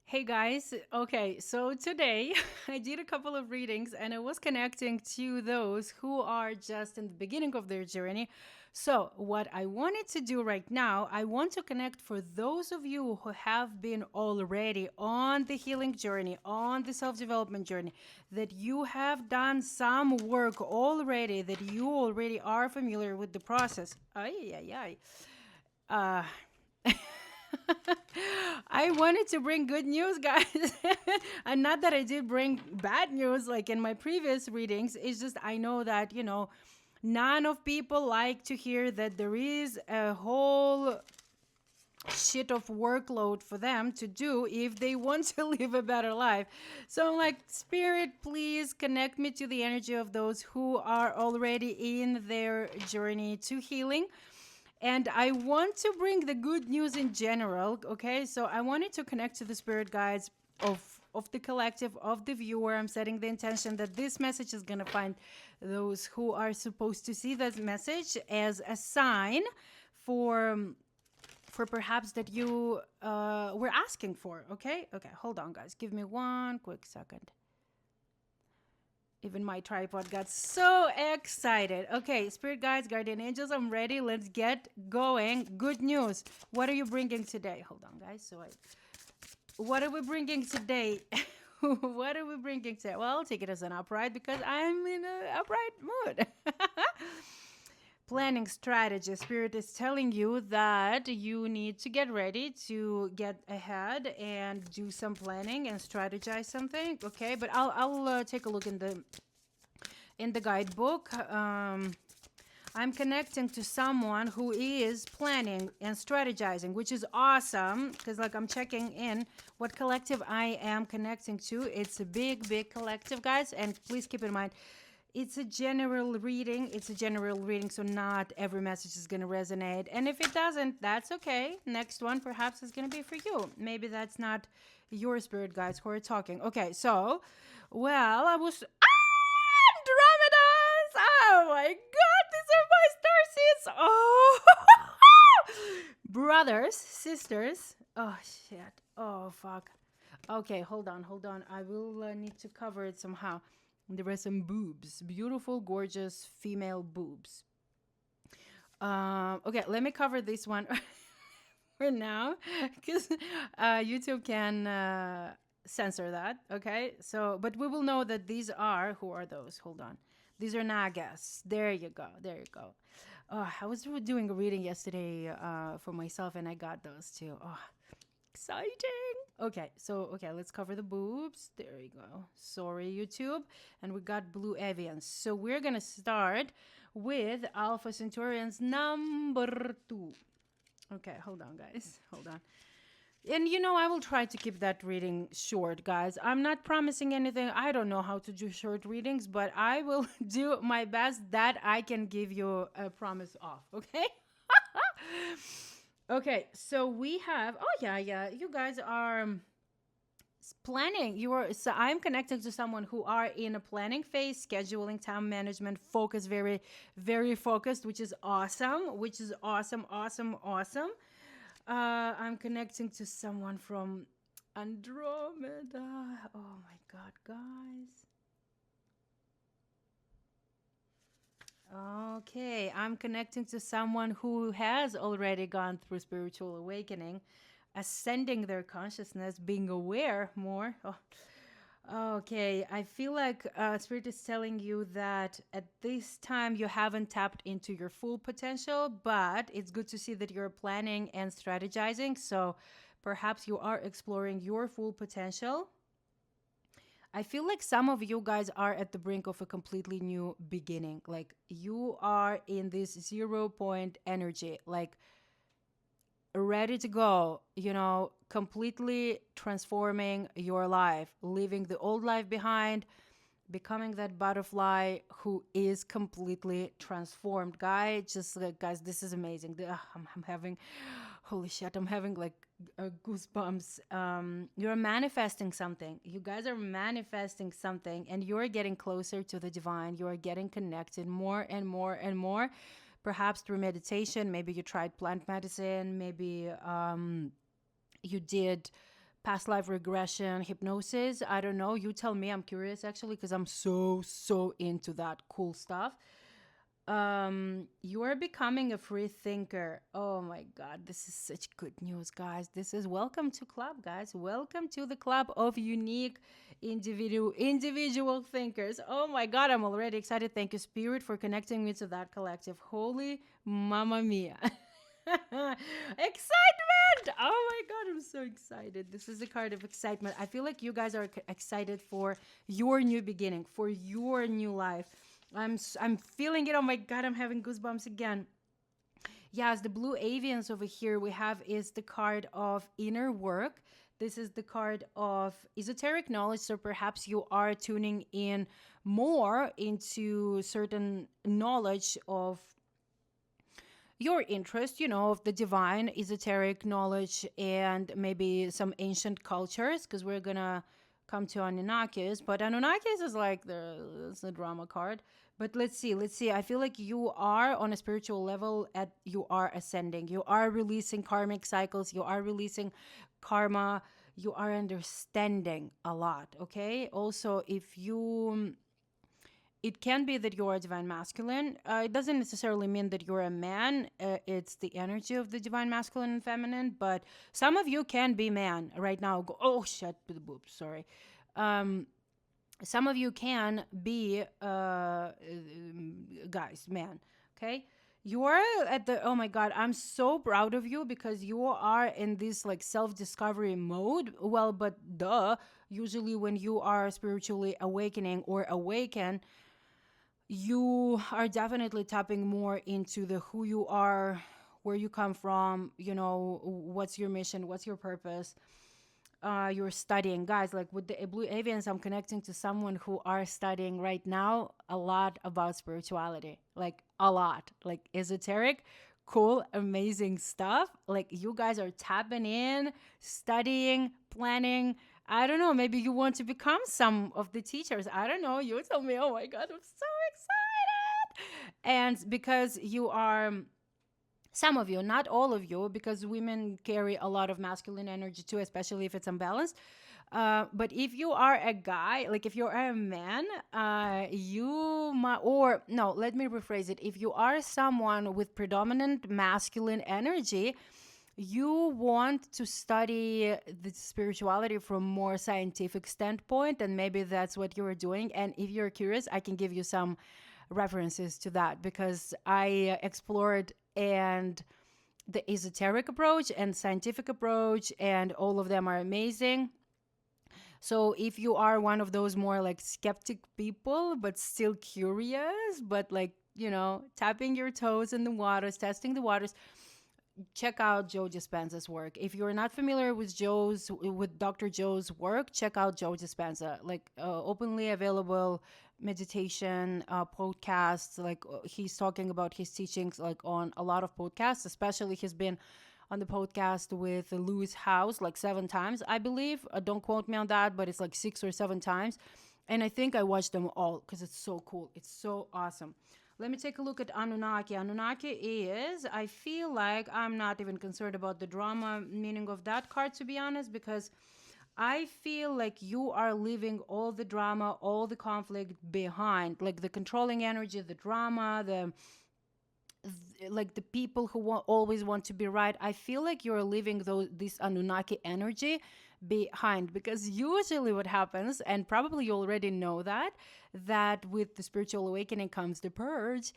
Hey guys, okay, so today I did a couple of readings and I was connecting to those who are just in the beginning of their journey. So, what I wanted to do right now, I want to connect for those of you who have been already on the healing journey, on the self development journey, that you have done some work already, that you already are familiar with the process. Ay, ay, ay. Uh, I wanted to bring good news, guys. And not that I did bring bad news like in my previous readings. It's just I know that, none of people like to hear that there is a whole shit of workload for them to do if they want to live a better life. So I'm like, Spirit, please connect me to the energy of those who are already in their journey to healing. And I want to bring the good news in general. Okay, so I wanted to connect to the spirit guides of the collective, of the viewer. I'm setting the intention that this message is going to find those who are supposed to see this message as a sign for for perhaps that you were asking for. Okay, hold on, guys, give me one quick second. Even my tripod got so excited. Okay, spirit guides, guardian angels, I'm ready. Let's get going. Good news. What are you bringing today? Hold on, guys. What are we bringing today? What are we bringing today? Well, I'll take it as an upright because I'm in an upright mood. Planning strategy. Spirit is telling you that you need to get ready to get ahead and do some planning and strategize something. Okay, but I'll take a look in the guidebook. I'm connecting to someone who is planning and strategizing, which is awesome because, like, I'm checking in what collective I am connecting to. It's a big, big collective, guys. And please keep in mind, it's a general reading. It's a general reading, so not every message is going to resonate. And if it doesn't, that's okay. Next one perhaps is going to be for you. Maybe that's not your spirit guides who are talking. Okay, so, well, I was. Andromedas! Oh my god, these are my star seeds! Oh! Brothers, sisters. Oh shit. Oh fuck. Okay, hold on, hold on. I will need to cover it somehow. There are some boobs. Beautiful, gorgeous female boobs. Okay, let me cover this one for now because YouTube can censor that. Okay, so but we will know that these are who are those? Hold on, these are Nagas. There you go. There you go. Oh, I was doing a reading yesterday for myself, and I got those too. Oh, exciting. Okay, let's cover the boobs. There you go. Sorry, YouTube. And we got blue avians. So we're gonna start with Alpha Centaurians number 2. Okay, hold on, guys. Hold on. And I will try to keep that reading short, guys. I'm not promising anything. I don't know how to do short readings, but I will do my best that I can give you a promise of, okay? Okay, so we have, oh, yeah, you guys are planning. So I'm connecting to someone who are in a planning phase, scheduling, time management, focus, very, very focused, which is awesome, awesome. I'm connecting to someone from Andromeda. Oh my God, guys. Okay, I'm connecting to someone who has already gone through spiritual awakening, ascending their consciousness, being aware more. Oh, okay, I feel like Spirit is telling you that at this time you haven't tapped into your full potential, but it's good to see that you're planning and strategizing. So perhaps you are exploring your full potential. I feel like some of you guys are at the brink of a completely new beginning. Like you are in this 0 point energy, like ready to go, completely transforming your life, leaving the old life behind, becoming that butterfly who is completely transformed. Just like, guys, this is amazing. I'm having, holy shit, I'm having like goosebumps. You're manifesting something. You guys are manifesting something, and you're getting closer to the divine. You're getting connected more and more and more. Perhaps through meditation. Maybe you tried plant medicine. Maybe you did past life regression, hypnosis. I don't know. You tell me. I'm curious actually because I'm so into that cool stuff. You are becoming a free thinker. Oh my God, this is such good news, guys. This is welcome to club, guys. Welcome to the club of unique individual thinkers. Oh my God, I'm already excited. Thank you, Spirit, for connecting me to that collective. Holy Mamma Mia. Excitement! Oh my God, I'm so excited. This is a card of excitement. I feel like you guys are excited for your new beginning, for your new life. I'm feeling it. Oh my God, I'm having goosebumps again. Yes, the blue avians over here we have is the card of inner work. This is the card of esoteric knowledge. So perhaps you are tuning in more into certain knowledge of your interest, of the divine, esoteric knowledge, and maybe some ancient cultures, because we're gonna come to Anunnakis. But Anunnakis is like it's the drama card. But let's see. I feel like you are on a spiritual level, you are ascending. You are releasing karmic cycles. You are releasing karma. You are understanding a lot. Okay. Also, if you it can be that you are divine masculine. It doesn't necessarily mean that you're a man. It's the energy of the divine masculine and feminine. But some of you can be man right now. Oh, shut the boobs. Sorry. Some of you can be guys, man. Okay. You are at the, oh my God, I'm so proud of you because you are in this like self-discovery mode. Well, but duh, usually when you are spiritually awakening or awaken, you are definitely tapping more into the who you are, where you come from, what's your mission, what's your purpose. You're studying, guys, like with the blue avians, I'm connecting to someone who are studying right now a lot about spirituality, like a lot, like esoteric, cool, amazing stuff. Like you guys are tapping in, studying, planning. I don't know, maybe you want to become some of the teachers. I don't know. You tell me. Oh my God, I'm so excited. And because you are, some of you, not all of you, because women carry a lot of masculine energy too, especially if it's unbalanced. But if you are a guy, like if you're a man, you might, or no, let me rephrase it. If you are someone with predominant masculine energy, you want to study the spirituality from more scientific standpoint, and maybe that's what you are doing. And if you're curious, I can give you some references to that because I explored and the esoteric approach and scientific approach, and all of them are amazing. So if you are one of those more like skeptic people but still curious, but like tapping your toes in the waters, testing the waters, check out Joe Dispenza's work. If you're not familiar with Dr. Joe's work, check out Joe Dispenza. Like openly available meditation podcasts. Like he's talking about his teachings like on a lot of podcasts. Especially he's been on the podcast with Lewis House like 7 times, I believe. Don't quote me on that, but it's like 6 or 7 times. And I think I watched them all because it's so cool. It's so awesome. Let me take a look at Anunnaki. Anunnaki is, I feel like I'm not even concerned about the drama meaning of that card, to be honest, because I feel like you are leaving all the drama, all the conflict behind, like the controlling energy, the drama, like the people who always want to be right. I feel like you're leaving this Anunnaki energy behind, because usually what happens, and probably you already know that with the spiritual awakening comes the purge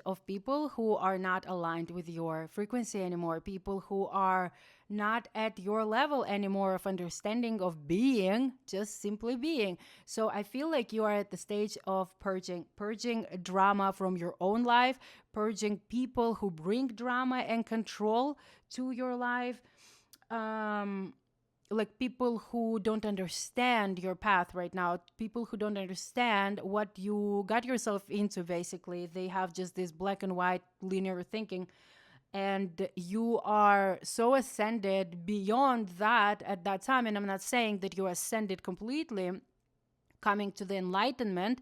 of people who are not aligned with your frequency anymore, people who are not at your level anymore of understanding of being, just simply being. So I feel like you are at the stage of purging drama from your own life, purging people who bring drama and control to your life. Like people who don't understand your path right now, people who don't understand what you got yourself into. Basically, they have just this black and white linear thinking, and you are so ascended beyond that at that time. And I'm not saying that you ascended completely, coming to the enlightenment,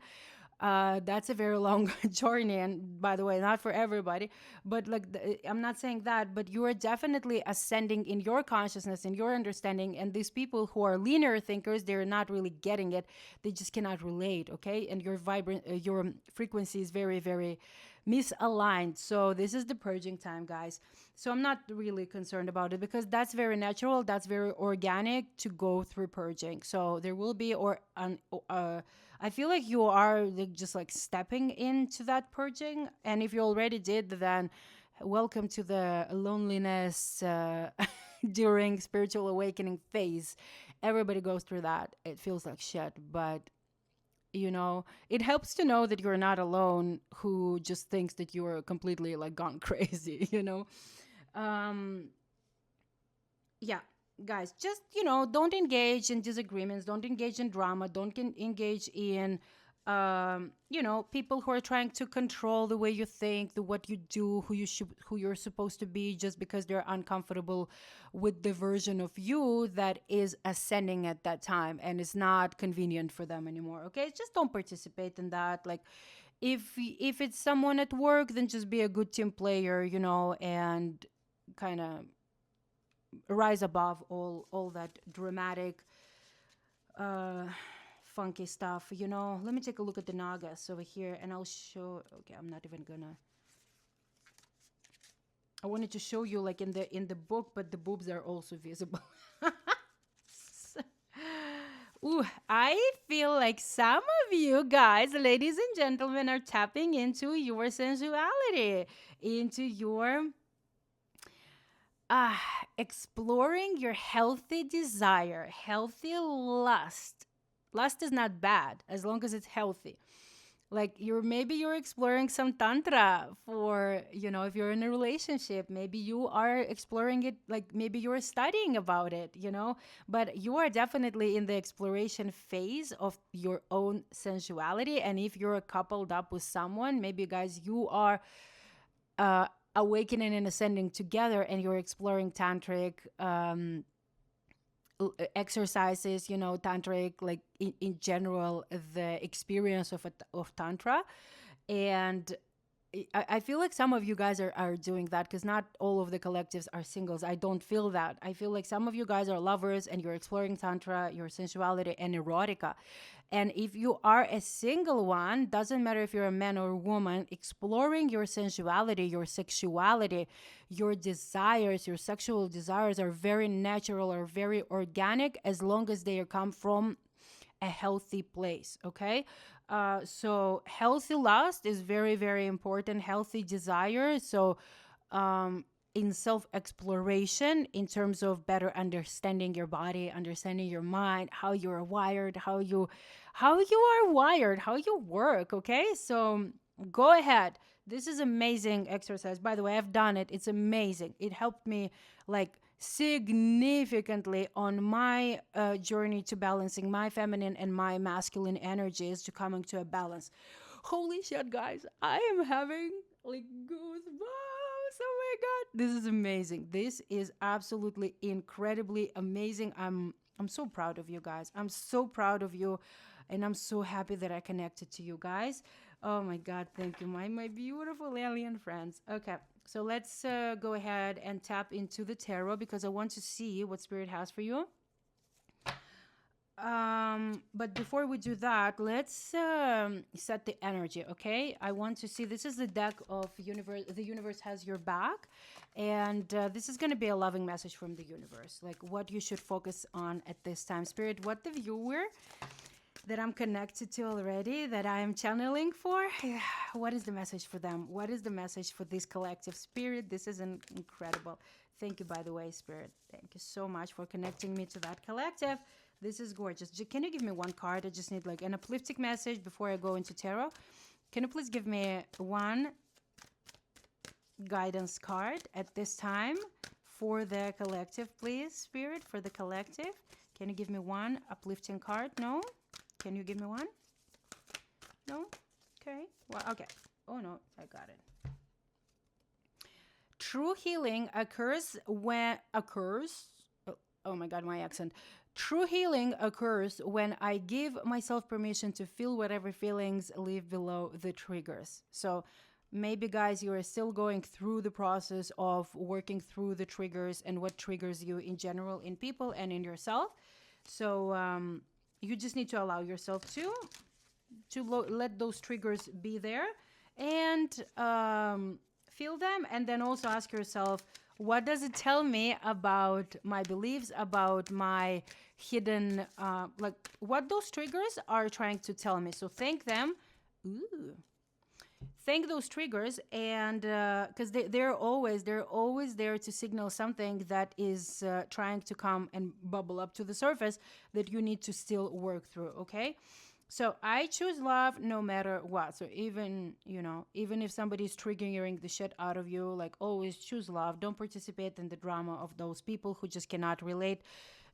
That's a very long journey, and by the way, not for everybody. But like, I'm not saying that, but you are definitely ascending in your consciousness, in your understanding. And these people who are linear thinkers, they're not really getting it. They just cannot relate. Okay, and your vibrant, your frequency is very, very misaligned. So this is the purging time, guys. So I'm not really concerned about it because that's very natural. That's very organic to go through purging. So there will be or an I feel like you are like, just like stepping into that purging. And if you already did, then welcome to the loneliness during spiritual awakening phase. Everybody goes through that. It feels like shit, but it helps to know that you're not alone who just thinks that you're completely like gone crazy. Um, yeah, guys, just don't engage in disagreements, don't engage in drama, don't engage in people who are trying to control the way you think, the what you do, who you're supposed to be, just because they're uncomfortable with the version of you that is ascending at that time and it's not convenient for them anymore. Okay, just don't participate in that. Like, if it's someone at work, then just be a good team player, and kind of rise above all that dramatic uh funky stuff. Let me take a look at the nagas over here and I'll show. Okay, I'm not even gonna. I wanted to show you like in the book, but the boobs are also visible. Ooh, I feel like some of you guys, ladies and gentlemen, are tapping into your sensuality, into your ah, exploring your healthy desire, healthy lust. Lust is not bad as long as it's healthy. Like, you're exploring some tantra for, if you're in a relationship, maybe you are exploring it, like maybe you're studying about it. But you are definitely in the exploration phase of your own sensuality. And if you're coupled up with someone, maybe guys, you are awakening and ascending together and you're exploring tantric exercises, tantric, like in general, the experience of tantra. And I feel like some of you guys are doing that because not all of the collectives are singles. I don't feel that. I feel like some of you guys are lovers and you're exploring tantra, your sensuality, and erotica. And if you are a single one, doesn't matter if you're a man or a woman, exploring your sensuality, your sexuality, your desires, your sexual desires are very natural or very organic as long as they come from a healthy place. Okay, so healthy lust is very, very important. Healthy desire. So in self exploration, in terms of better understanding your body, understanding your mind, how you are wired, how you work. Okay, so go ahead. This is amazing exercise. By the way, I've done it. It's amazing. It helped me like significantly on my journey to balancing my feminine and my masculine energies to coming to a balance. Holy shit, guys, I am having like goosebumps. Oh my god, this is amazing. This is absolutely incredibly amazing. I'm so proud of you guys. I'm so proud of you, and I'm so happy that I connected to you guys. Oh my god, thank you, my beautiful alien friends. Okay, so let's go ahead and tap into the tarot because I want to see what spirit has for you. But before we do that, let's set the energy. Okay, I want to see. This is the deck of universe. The universe has your back, and this is going to be a loving message from the universe, like what you should focus on at this time. Spirit, what the viewer that I'm connected to already, that I am channeling for, what is the message for them? What is the message for this collective? Spirit, this is incredible. Thank you, by the way, Spirit. Thank you so much for connecting me to that collective. This is gorgeous. Can you give me one card? I just need like an uplifting message before I go into tarot. Can you please give me one guidance card at this time for the collective, please, Spirit, for the collective? Can you give me one uplifting card? No? Can you give me one? No? Okay. Well, okay. Oh, no. I got it. True healing occurs when... Occurs? Oh my God, my accent. True healing occurs when I give myself permission to feel whatever feelings live below the triggers. So maybe, guys, you are still going through the process of working through the triggers and what triggers you in general in people and in yourself. So you just need to allow yourself to let those triggers be there and feel them, and then also ask yourself, what does it tell me about my beliefs, about my hidden like what those triggers are trying to tell me. So thank them. Ooh. Thank those triggers, and because they're always there to signal something that is trying to come and bubble up to the surface that you need to still work through. Okay, so I choose love no matter what. So even if somebody's triggering the shit out of you, like, always choose love. Don't participate in the drama of those people who just cannot relate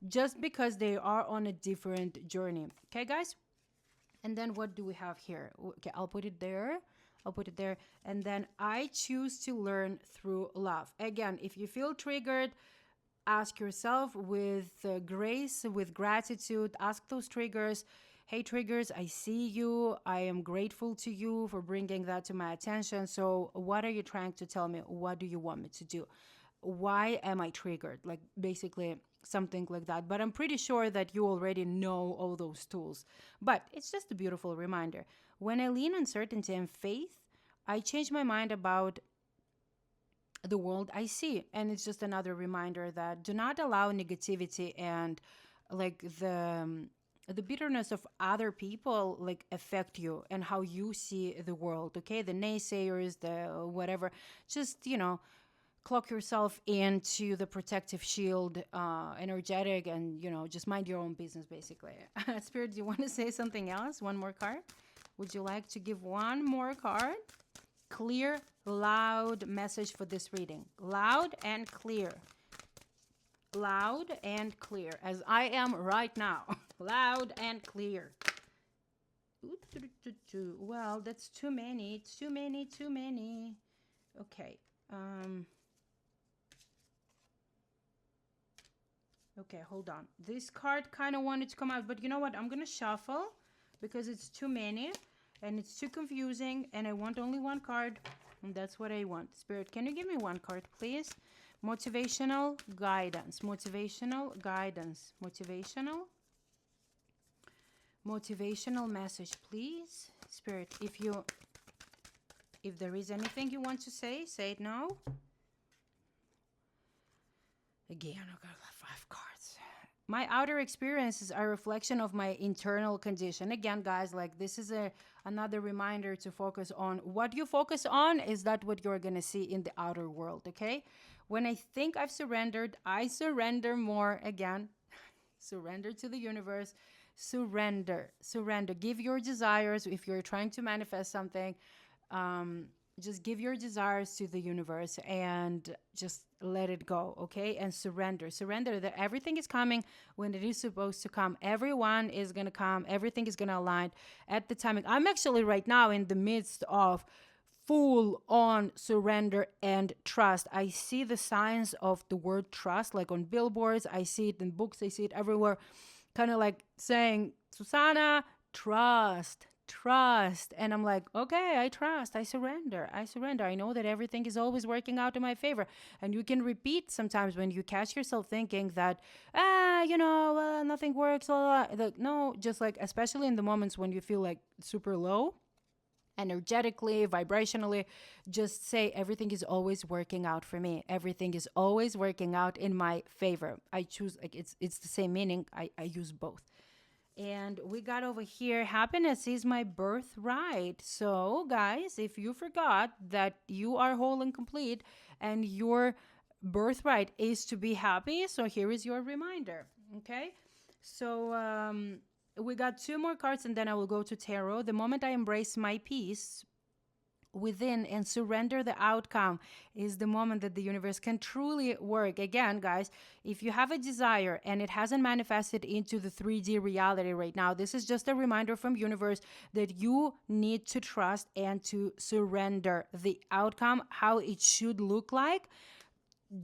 just because they are on a different journey. Okay, guys? And then what do we have here? Okay, I'll put it there. And then I choose to learn through love. Again, if you feel triggered, ask yourself with grace, with gratitude, ask those triggers. Hey, triggers, I see you. I am grateful to you for bringing that to my attention. So what are you trying to tell me? What do you want me to do? Why am I triggered? Like, basically something like that. But I'm pretty sure that you already know all those tools. But it's just a beautiful reminder. When I lean on certainty and faith, I change my mind about the world I see. And it's just another reminder that do not allow negativity and like the bitterness of other people like affect you and how you see the world. Okay, the naysayers, the whatever, just clock yourself into the protective shield, energetic, and just mind your own business, basically. Spirit, do you want to say something else? One more card? Would you like to give one more card? Clear, loud message for this reading. Loud and clear. Loud and clear, as I am right now. Loud and clear. Well, that's too many. Too many. Okay. Okay, hold on. This card kind of wanted to come out, but you know what? I'm going to shuffle because it's too many and it's too confusing, and I want only one card, and that's what I want. Spirit, can you give me one card, please? Motivational guidance. Motivational guidance. Motivational message, please. Spirit, if there is anything you want to say it now. Again, I got 5 cards. My outer experiences are a reflection of my internal condition. Again, guys, like, this is another reminder to focus on what you focus on. Is that what you're going to see in the outer world, okay? When I think I've surrendered, I surrender more. Again, surrender to the universe. Surrender. Give your desires. If you're trying to manifest something, just give your desires to the universe and just let it go, okay? And surrender that everything is coming when it is supposed to come. Everyone is going to come. Everything is going to align at the timing. I'm actually right now in the midst of full on surrender and trust. I see the signs of the word trust, like on billboards. I see it in books. I see it everywhere, kind of like saying, Susanna, trust. And I'm like, okay, I trust. I surrender. I know that everything is always working out in my favor. And you can repeat sometimes when you catch yourself thinking that, nothing works. Like, no, just like, especially in the moments when you feel like super low, energetically, vibrationally, just say, everything is always working out for me. Everything is always working out in my favor. I choose, like, it's the same meaning. I use both. And we got over here, happiness is my birthright. So, guys, if you forgot that you are whole and complete and your birthright is to be happy, so here is your reminder, okay? So, we got 2 more cards and then I will go to tarot. The moment I embrace my peace within and surrender the outcome is the moment that the universe can truly work. Again, guys, if you have a desire and it hasn't manifested into the 3D reality right now, this is just a reminder from universe that you need to trust and to surrender the outcome, how it should look like.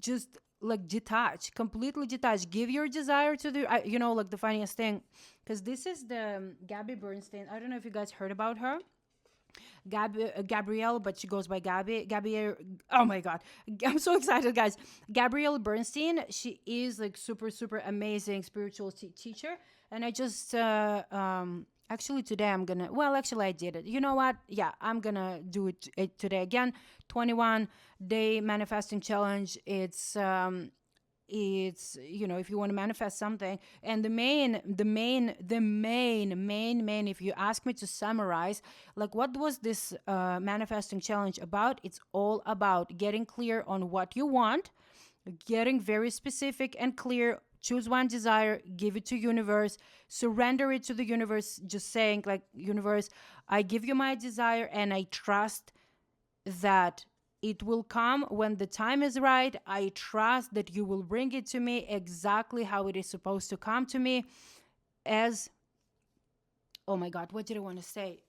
Just like detach, completely detach. Give your desire to the, like the funniest thing, because this is the Gabby Bernstein. I don't know if you guys heard about her. Gabrielle, but she goes by Gabby. Gabby. Oh my God, I'm so excited, guys. Gabrielle Bernstein. She is like super, super amazing spiritual teacher, and I just actually today I'm gonna. Well, actually I did it. You know what? Yeah, I'm gonna do it today again. 21-day manifesting challenge. It's if you want to manifest something, and the main, if you ask me to summarize, like what was this manifesting challenge about, it's all about getting clear on what you want, getting very specific and clear. Choose one desire, give it to universe, surrender it to the universe, just saying like, universe, I give you my desire and I trust that it will come when the time is right. I trust that you will bring it to me exactly how it is supposed to come to me. As, oh my God, what did I want to say?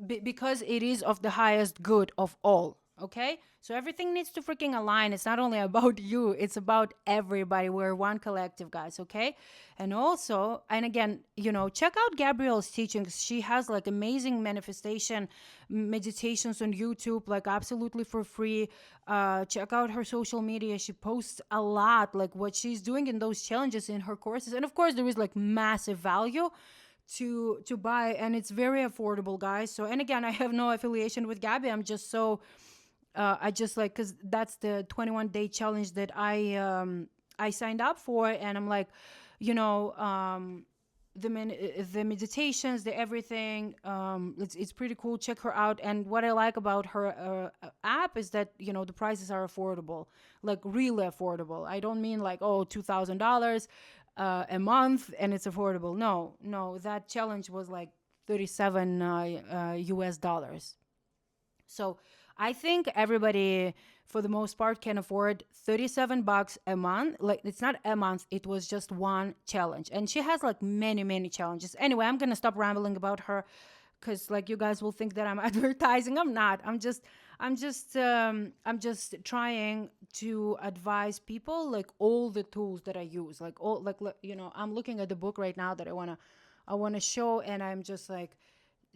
Because it is of the highest good of all. Okay, so everything needs to freaking align. It's not only about you, it's about everybody. We're one collective, guys. Okay, and also, and again, check out Gabrielle's teachings. She has like amazing manifestation meditations on YouTube, like absolutely for free. Check out her social media. She posts a lot, like what she's doing in those challenges in her courses, and of course there is like massive value to buy, and it's very affordable, guys. So, and again, I have no affiliation with Gabby. I'm just so I just like, because that's the 21-day challenge that I signed up for, and I'm like, you know the meditations, the everything, it's pretty cool. Check her out. And what I like about her app is that the prices are affordable, like really affordable. I don't mean like, oh, $2,000 a month and it's affordable. No, that challenge was like 37 US dollars. So I think everybody, for the most part, can afford 37 bucks a month. Like, it's not a month, it was just one challenge. And she has like many, many challenges. Anyway, I'm going to stop rambling about her, because like you guys will think that I'm advertising. I'm not. I'm just trying to advise people, like all the tools that I use, like all, like, I'm looking at the book right now that I want to show, and I'm just like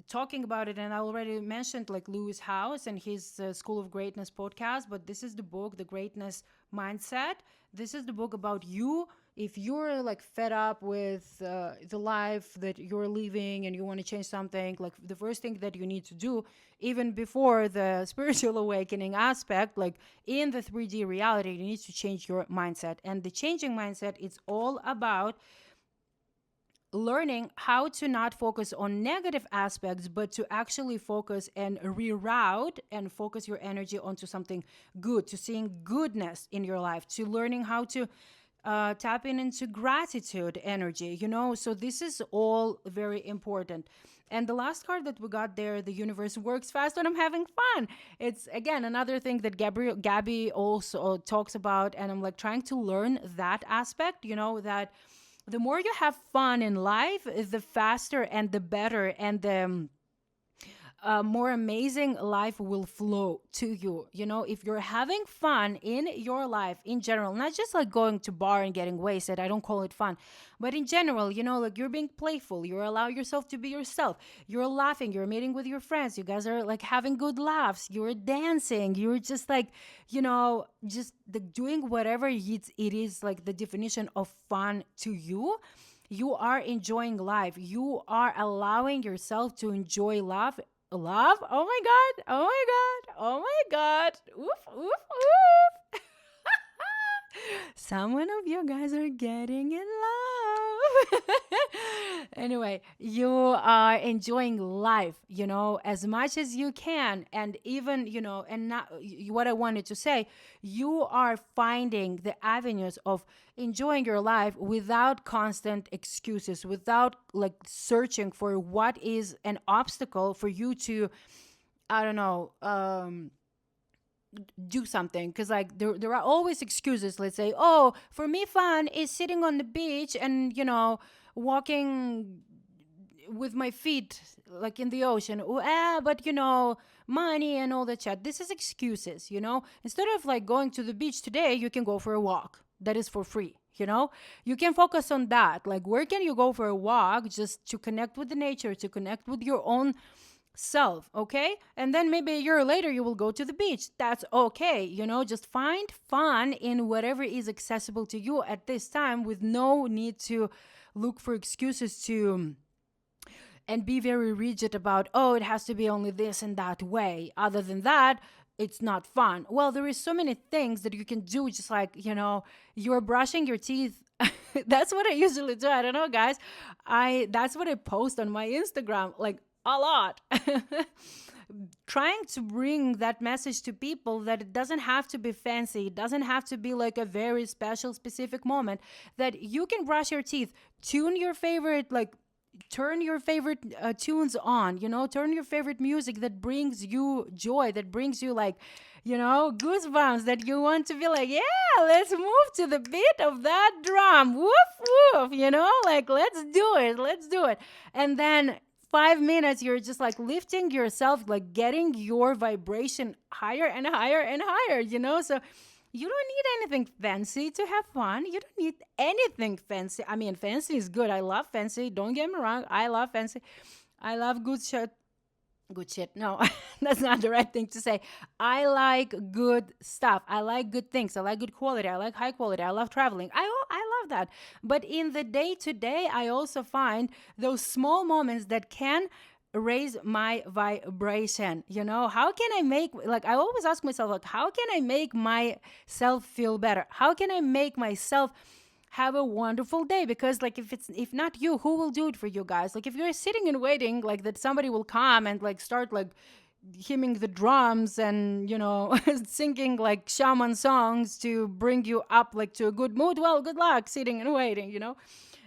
talking about it. And I already mentioned like Lewis House and his School of Greatness podcast, but this is the book, The Greatness Mindset. This is the book about you. If you're like fed up with the life that you're living and you want to change something, like the first thing that you need to do, even before the spiritual awakening aspect, like in the 3D reality, you need to change your mindset. And the changing mindset, it's all about learning how to not focus on negative aspects, but to actually focus and reroute and focus your energy onto something good, to seeing goodness in your life, to learning how to tap into gratitude energy, So this is all very important. And the last card that we got there, the universe works fast when I'm having fun. It's again another thing that Gabby also talks about, and I'm like trying to learn that aspect, that the more you have fun in life, the faster and the better and the more amazing life will flow to you. If you're having fun in your life in general, not just like going to bar and getting wasted, I don't call it fun, but in general, like you're being playful, you allow yourself to be yourself, you're laughing, you're meeting with your friends, you guys are like having good laughs, you're dancing, you're just like, just the, doing whatever it is like the definition of fun to you. You are enjoying life. You are allowing yourself to enjoy life. Love? Oh my God. Oh my God. Oh my God. Oof, oof, oof. Some of you guys are getting in love. Anyway, you are enjoying life, as much as you can. And even, and not what I wanted to say, you are finding the avenues of enjoying your life without constant excuses, without like searching for what is an obstacle for you to, I don't know, do something. Because like there are always excuses. Let's say, oh, for me fun is sitting on the beach and walking with my feet like in the ocean. But money and all that chat. This is excuses, Instead of like going to the beach today, you can go for a walk. That is for free, You can focus on that. Like, where can you go for a walk just to connect with the nature, to connect with your own self, okay? And then maybe a year later you will go to the beach. That's okay, just find fun in whatever is accessible to you at this time with no need to look for excuses to and be very rigid about, oh, it has to be only this and that way. Other than that, it's not fun. Well, there is so many things that you can do, just like, you're brushing your teeth. That's what I usually do. I don't know, guys. That's what I post on my Instagram, like a lot. Trying to bring that message to people that it doesn't have to be fancy, it doesn't have to be like a very special specific moment, that you can brush your teeth, tune your favorite, like turn your favorite tunes on, turn your favorite music that brings you joy, that brings you like, goosebumps, that you want to be like, yeah, let's move to the beat of that drum, woof woof, like let's do it. And then 5 minutes you're just like lifting yourself, like getting your vibration higher and higher and higher, so you don't need anything fancy to have fun. You don't need anything fancy. I mean, fancy is good. I love fancy. Don't get me wrong. I love fancy. I love good shit. Good shit. No, that's not the right thing to say. I like good stuff. I like good things. I like good quality. I like high quality. I love traveling. I love that. But in the day to day, I also find those small moments that can raise my vibration. How can I make, like, I always ask myself, like, how can I make myself feel better? How can I make myself have a wonderful day? Because like, if not you, who will do it for you guys? Like, if you're sitting and waiting like that somebody will come and like start like hymning the drums and singing like shaman songs to bring you up like to a good mood, well, good luck sitting and waiting.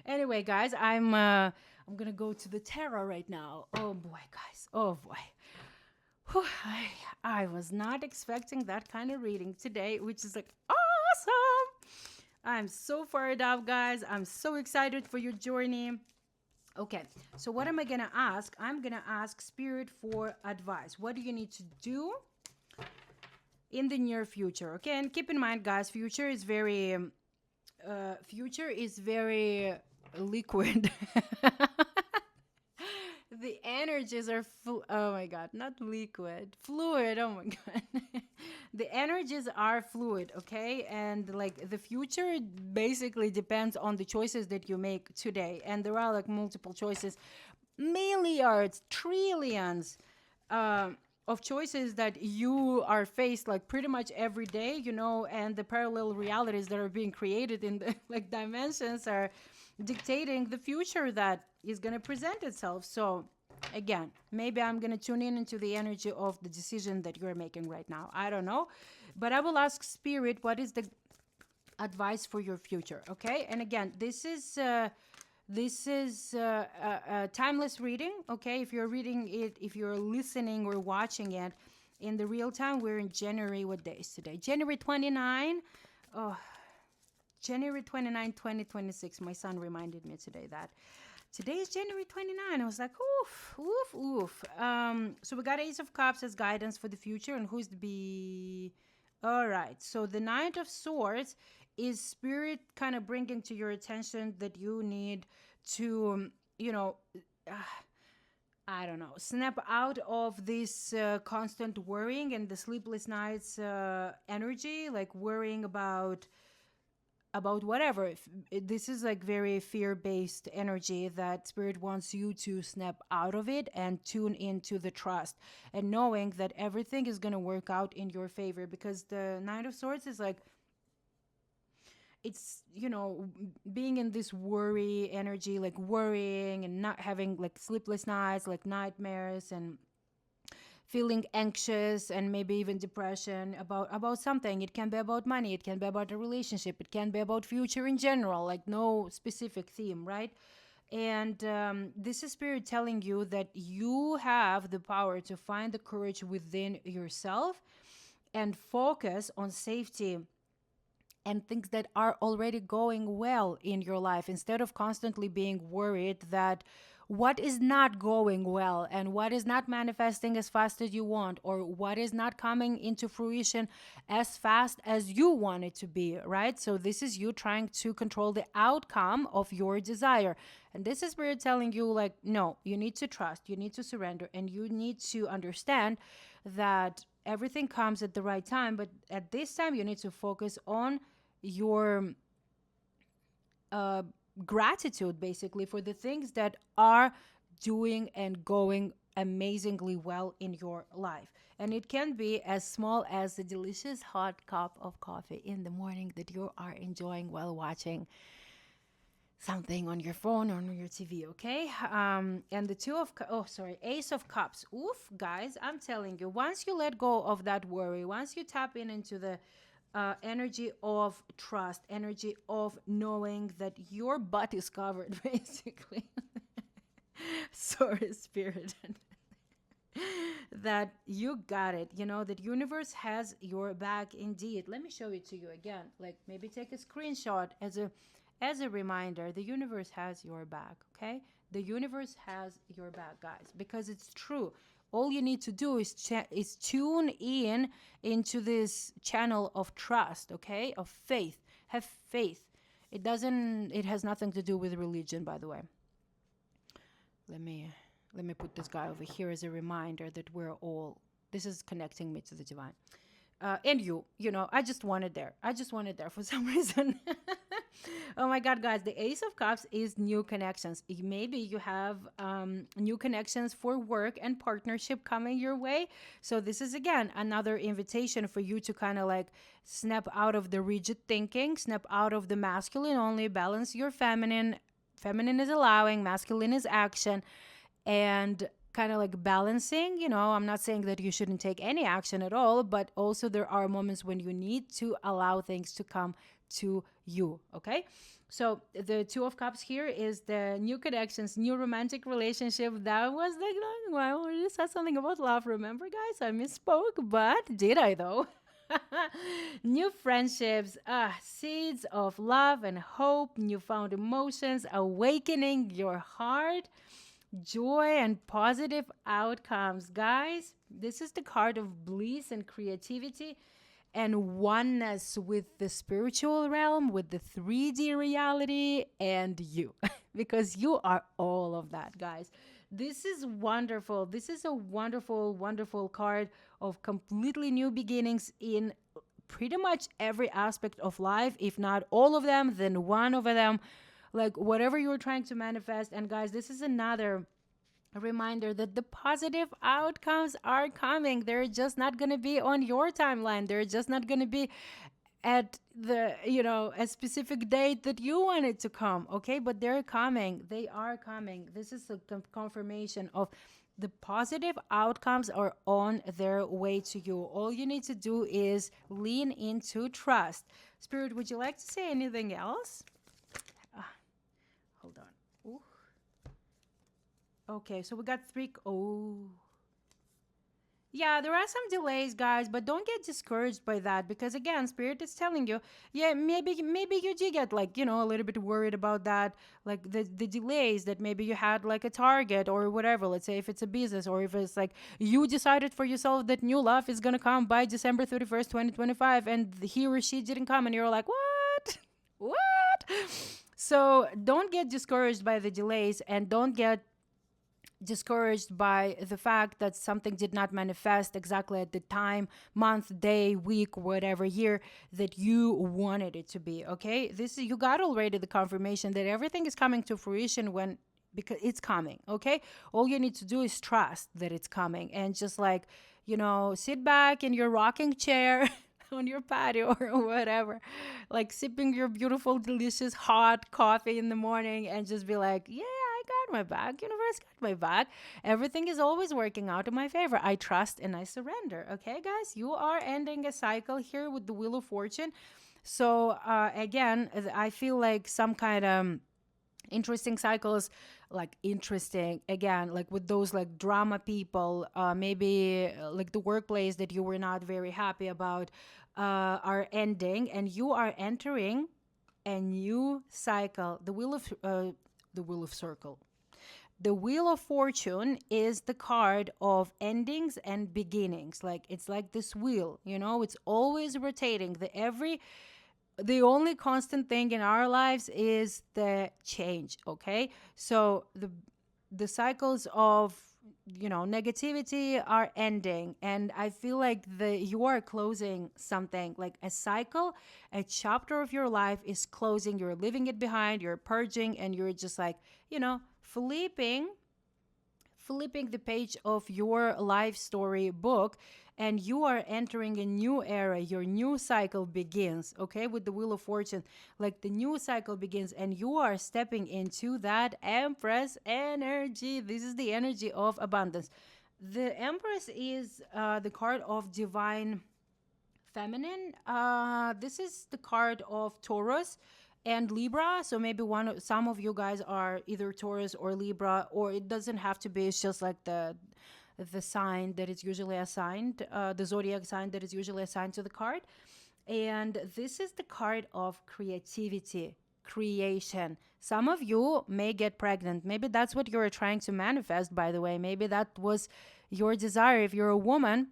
Anyway, guys, I'm gonna go to the tarot right now. Oh boy, guys. Oh boy. Whew, I was not expecting that kind of reading today, which is like awesome. I'm so fired up, guys. I'm so excited for your journey. Okay, so what am I gonna ask? I'm gonna ask Spirit for advice. What do you need to do in the near future? Okay, and keep in mind, guys, future is very liquid. The energies are oh my god, not liquid, fluid. Oh my god. The energies are fluid, okay? And like the future basically depends on the choices that you make today, and there are like multiple choices, milliards, trillions of choices that you are faced like pretty much every day, and the parallel realities that are being created in the like dimensions are dictating the future that is going to present itself. So again, maybe I'm going to tune in into the energy of the decision that you're making right now. I don't know, but I will ask Spirit, what is the advice for your future? Okay, and again, this is a timeless reading. Okay, if you're reading it, if you're listening or watching it in the real time, we're in January. What day is today? January 29. Oh, January 29, 2026. My son reminded me today that today is January 29. I was like, oof, oof, oof. So we got Ace of Cups as guidance for the future. And who's the B? All right. So the Knight of Swords is Spirit kind of bringing to your attention that you need to, I don't know, snap out of this constant worrying and the sleepless nights energy, like worrying about whatever. This is like very fear-based energy that Spirit wants you to snap out of it and tune into the trust and knowing that everything is going to work out in your favor, because the Knight of Swords is like, it's being in this worry energy, like worrying and not having like sleepless nights, like nightmares, and feeling anxious and maybe even depression about something. It can be about money, it can be about a relationship, it can be about future in general, like no specific theme, right? And this is Spirit telling you that you have the power to find the courage within yourself and focus on safety and things that are already going well in your life, instead of constantly being worried that what is not going well and what is not manifesting as fast as you want, or what is not coming into fruition as fast as you want it to be, right? So this is you trying to control the outcome of your desire. And this is where telling you, like, no, you need to trust, you need to surrender, and you need to understand that everything comes at the right time. But at this time, you need to focus on your uh, gratitude, basically, for the things that are doing and going amazingly well in your life. And it can be as small as a delicious hot cup of coffee in the morning that you are enjoying while watching something on your phone or on your TV, okay? And the Ace of Cups. Oof, guys, I'm telling you, once you let go of that worry, once you tap into the energy of trust, energy of knowing that your butt is covered, basically. Sorry, spirit. That you got it, that universe has your back indeed. Let me show it to you again. Like, maybe take a screenshot as a reminder. The universe has your back, okay? The universe has your back, guys, because it's true. All you need to do is tune in into this channel of trust, okay? Of faith. Have faith. It has nothing to do with religion, by the way. Let me put this guy over here as a reminder that this is connecting me to the divine. And I just wanted there. For some reason. Oh my God, guys, the Ace of Cups is new connections. Maybe you have new connections for work and partnership coming your way. So this is, again, another invitation for you to kind of like snap out of the rigid thinking, snap out of the masculine only, balance your feminine. Feminine is allowing, masculine is action, and kind of like balancing. I'm not saying that you shouldn't take any action at all, but also there are moments when you need to allow things to come to you, okay? So the Two of Cups here is the new connections, new romantic relationship. That was like, I already said something about love, remember, guys? I misspoke, but did I though? New friendships, seeds of love and hope, newfound emotions, awakening your heart, joy and positive outcomes. Guys, this is the card of bliss and creativity and oneness with the spiritual realm, with the 3D reality, and you, because you are all of that, guys. This is wonderful. This is a wonderful, wonderful card of completely new beginnings in pretty much every aspect of life. If not all of them, then one of them. Like, whatever you're trying to manifest. And guys, this is another reminder that the positive outcomes are coming. They're just not going to be on your timeline. They're just not going to be at a specific date that you want it to come, okay? But they're coming. They are coming. This is a confirmation of the positive outcomes are on their way to you. All you need to do is lean into trust. Spirit, would you like to say anything else? Hold on. Ooh. Okay, so we got three. Oh. Yeah, there are some delays, guys, but don't get discouraged by that, because again, Spirit is telling you, yeah, maybe you do get like, a little bit worried about that, like the delays that maybe you had like a target or whatever. Let's say if it's a business, or if it's like you decided for yourself that new love is going to come by December 31st, 2025, and he or she didn't come, and you're like, what? What? So don't get discouraged by the delays, and don't get discouraged by the fact that something did not manifest exactly at the time, month, day, week, whatever, year that you wanted it to be. Okay, you got already the confirmation that everything is coming to fruition because it's coming. Okay, all you need to do is trust that it's coming, and just like, sit back in your rocking chair on your patio or whatever, like sipping your beautiful, delicious hot coffee in the morning, and just be like, yeah, I got my back. Universe got my back. Everything is always working out in my favor. I trust and I surrender. Okay, guys, you are ending a cycle here with the Wheel of Fortune. So again, I feel like some kind of interesting cycles, like interesting again, like with those like drama people, maybe like the workplace that you were not very happy about, are ending, and you are entering a new cycle. The wheel of circle. The Wheel of Fortune is the card of endings and beginnings. Like it's like this wheel, it's always rotating. The only constant thing in our lives is the change, okay? So the cycles of negativity are ending, and I feel like you are closing something, like a cycle, a chapter of your life is closing. You're leaving it behind, you're purging, and you're just like, flipping the page of your life story book, and you are entering a new era. Your new cycle begins, okay? With the Wheel of Fortune, like the new cycle begins, and you are stepping into that Empress energy. This is the energy of abundance. The Empress is the card of divine feminine. This is the card of Taurus and Libra. So maybe some of you guys are either Taurus or Libra, or it doesn't have to be. It's just like the sign that is usually assigned, the zodiac sign that is usually assigned to the card. And this is the card of creativity, creation. Some of you may get pregnant. Maybe that's what you're trying to manifest, by the way. Maybe that was your desire. If you're a woman,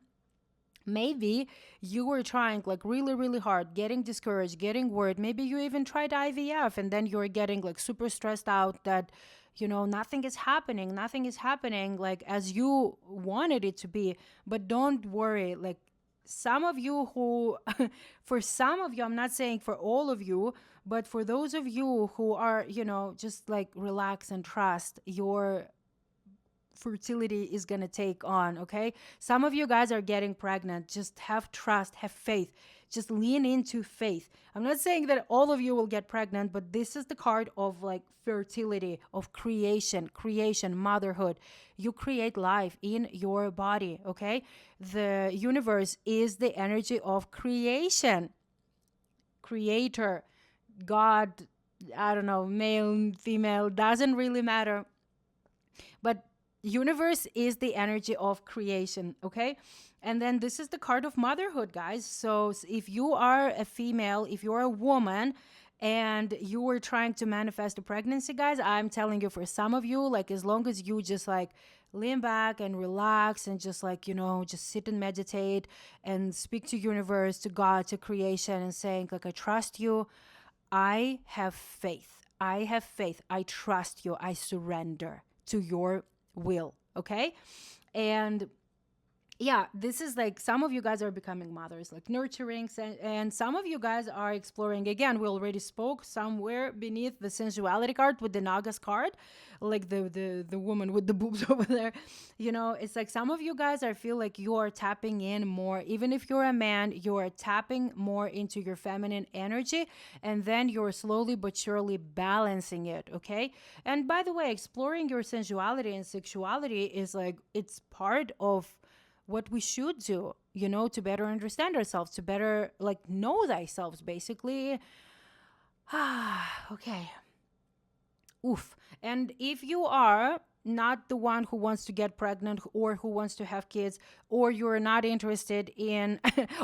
maybe you were trying like really, really hard, getting discouraged, getting worried. Maybe you even tried IVF, and then you're getting like super stressed out that, nothing is happening. Nothing is happening like as you wanted it to be. But don't worry. Like some of you who, for some of you, I'm not saying for all of you, but for those of you who are, just like relax and trust your fertility is going to take on, okay? Some of you guys are getting pregnant. Just have trust, have faith. Just lean into faith. I'm not saying that all of you will get pregnant, but this is the card of like fertility, of creation, motherhood. You create life in your body, okay? The universe is the energy of creation, creator, God, I don't know, male, female, doesn't really matter. But universe is the energy of creation, okay? And then this is the card of motherhood, guys. So if you are a female, if you're a woman, and you were trying to manifest a pregnancy, guys, I'm telling you, for some of you, like as long as you just like lean back and relax and just like, just sit and meditate and speak to universe, to God, to creation, and saying like, I trust you, I have faith, I trust you, I surrender to your will, okay? And yeah, this is like some of you guys are becoming mothers, like nurturing, and some of you guys are exploring. Again, we already spoke somewhere beneath the sensuality card with the Nagas card, like the woman with the boobs over there. It's like some of you guys are feel like you are tapping in more. Even if you're a man, you are tapping more into your feminine energy, and then you're slowly but surely balancing it, okay? And by the way, exploring your sensuality and sexuality is like, it's part of what we should do, to better understand ourselves, to better like know thyself, basically. Okay. Oof. And if you are not the one who wants to get pregnant or who wants to have kids, or you're not interested in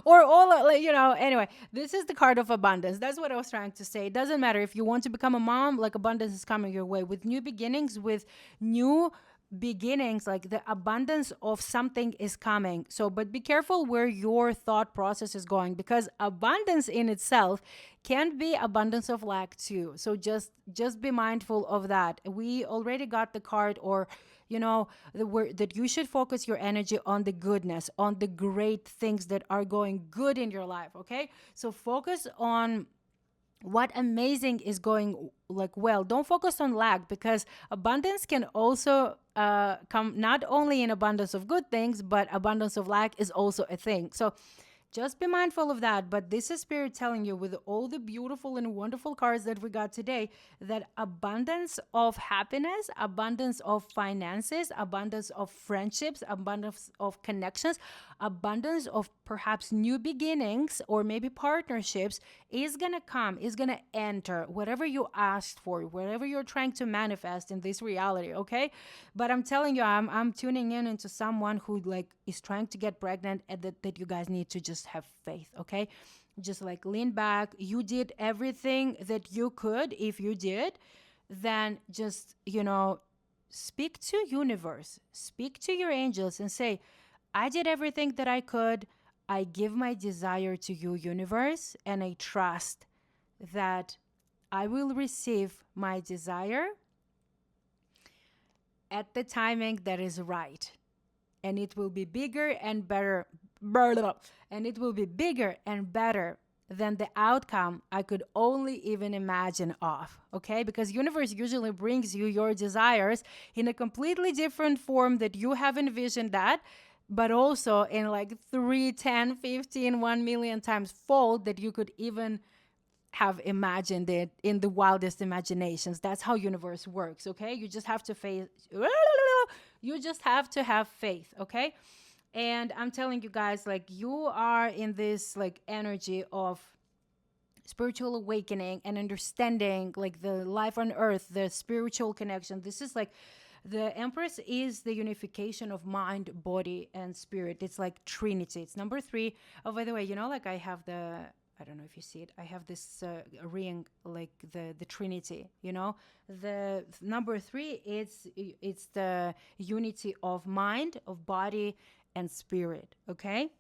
or all like, anyway, this is the card of abundance. That's what I was trying to say. It doesn't matter if you want to become a mom, like abundance is coming your way with new beginnings, with new beginnings, like the abundance of something is coming. So but be careful where your thought process is going, because abundance in itself can be abundance of lack too. So just be mindful of that. We already got the card, or the word that you should focus your energy on the goodness, on the great things that are going good in your life, okay? So focus on what amazing is going like well. Don't focus on lack, because abundance can also come not only in abundance of good things, but abundance of lack is also a thing. So just be mindful of that. But this is spirit telling you, with all the beautiful and wonderful cards that we got today, that abundance of happiness, abundance of finances, abundance of friendships, abundance of connections, abundance of perhaps new beginnings or maybe partnerships is gonna come, is gonna enter whatever you asked for, whatever you're trying to manifest in this reality, okay? But I'm telling you, I'm tuning in into someone who like is trying to get pregnant, and that you guys need to just have faith, okay? Just like lean back. You did everything that you could. If you did, then just, speak to universe, speak to your angels and say, I did everything that I could. I give my desire to you, universe, and I trust that I will receive my desire at the timing that is right. And it will be bigger and better. And it will be bigger and better than the outcome I could only even imagine of. Okay? Because universe usually brings you your desires in a completely different form that you have envisioned that, but also in like 3, 10, 15, 1 million times fold that you could even have imagined it in the wildest imaginations. That's how universe works, okay? You just have to face you just have to have faith, okay? And I'm telling you guys, like, you are in this like energy of spiritual awakening and understanding like the life on earth, the spiritual connection. This is like the Empress is the unification of mind, body, and spirit. It's like Trinity. It's number 3. Oh, by the way, like I have I don't know if you see it. I have this ring, like the Trinity. The number 3. It's the unity of mind, of body, and spirit. Okay,